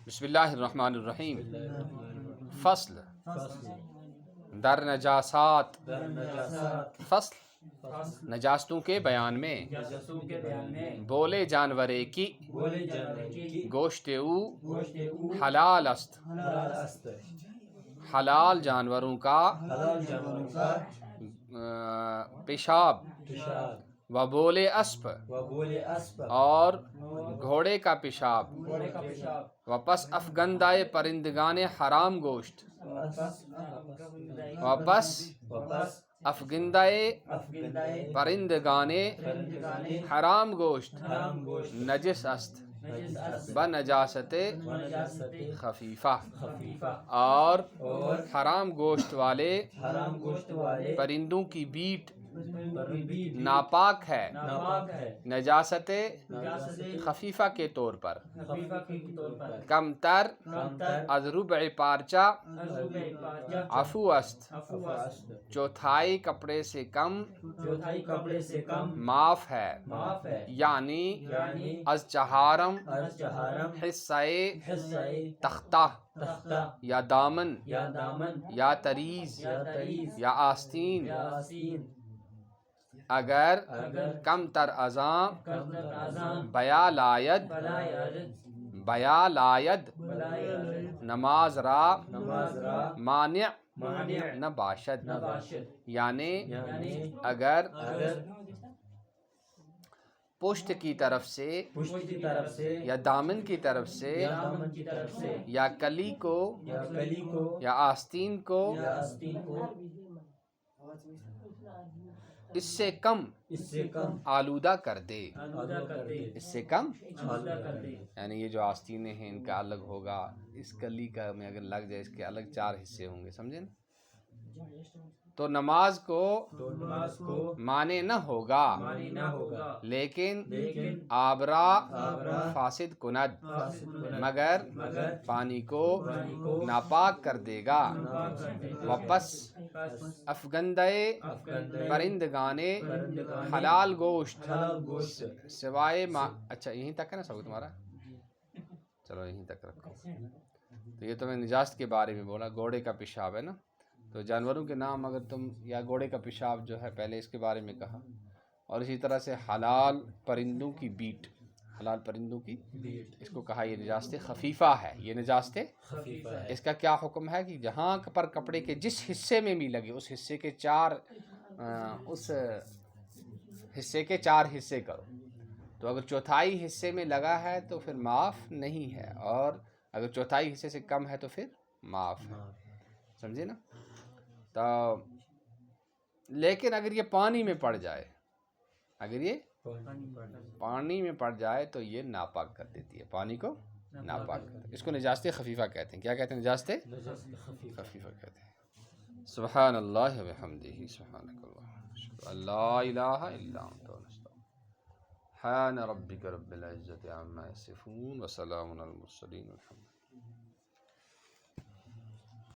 بسم اللہ الرحمن الرحیم۔ فصل در نجاسات، فصل نجاستوں کے بیان میں بولے جانورے کی گوشت او حلال است، حلال جانوروں کا پیشاب و بولے اسب اور گھوڑے کا پیشاب و پس افگندائے پرندگان حرام گوشت، و پس افگندائے پرندگان حرام گوشت نجس است بنجاست خفیفہ، اور حرام گوشت والے پرندوں کی بیٹ ناپاک ہے نجاست خفیفہ کے طور پر، کم تر از ربع پارچہ عفو است، چوتھائی کپڑے سے کم معاف ہے، یعنی از چہارم حصہ تختہ یا دامن یا تریز یا آستین، اگر کم تر ازاں بیا لاید نماز را مانع نہ باشد، یعنی اگر پشت کی طرف سے یا دامن کی طرف سے یا کلی کو یا آستین کو اس سے کم آلودہ کر دے، اس سے کم یعنی یہ جو آستینیں ہیں ان کا الگ ہوگا، اس کلی کا میں اگر لگ جائے اس کے الگ 4 حصے ہوں گے، سمجھے نا؟ تو نماز کو مانے نہ ہوگا، لیکن آبرا فاسد کند، مگر پانی کو ناپاک کر دے گا، واپس افگندائے پرندگان حلال گوشت سوائے اچھا یہیں تک ہے نا سب تمہارا، چلو یہیں تک رکھو۔ تو یہ تو میں نجاست کے بارے میں بولا، گھوڑے کا پیشاب ہے نا، تو جانوروں کے نام اگر تم یا گھوڑے کا پیشاب جو ہے پہلے اس کے بارے میں کہا، اور اسی طرح سے حلال پرندوں کی بیٹ، حلال پرندوں کی اس کو کہا یہ نجاست خفیفہ ہے، یہ نجاست اس کا کیا حکم ہے کہ جہاں پر کپڑے کے جس حصے میں بھی لگے اس حصے کے 4 حصے کرو، تو اگر چوتھائی حصے میں لگا ہے تو پھر معاف نہیں ہے، اور اگر چوتھائی حصے سے کم ہے تو پھر معاف ہے، سمجھے نا؟ تو لیکن اگر یہ پانی میں پڑ جائے، اگر یہ پانی میں پڑ جائے تو یہ ناپاک کر دیتی ہے، پانی کو ناپاک کرتی ہے، اس کو نجاست خفیفہ کہتے ہیں۔ کیا کہتے ہیں؟ نجاست خفیفہ کہتے ہیں۔ سبحان اللہ و بحمدہ، سبحانک اللہم لا الہ الا انت سبحان ربک رب العزت عما یصفون وسلام علی المرسلین والحمد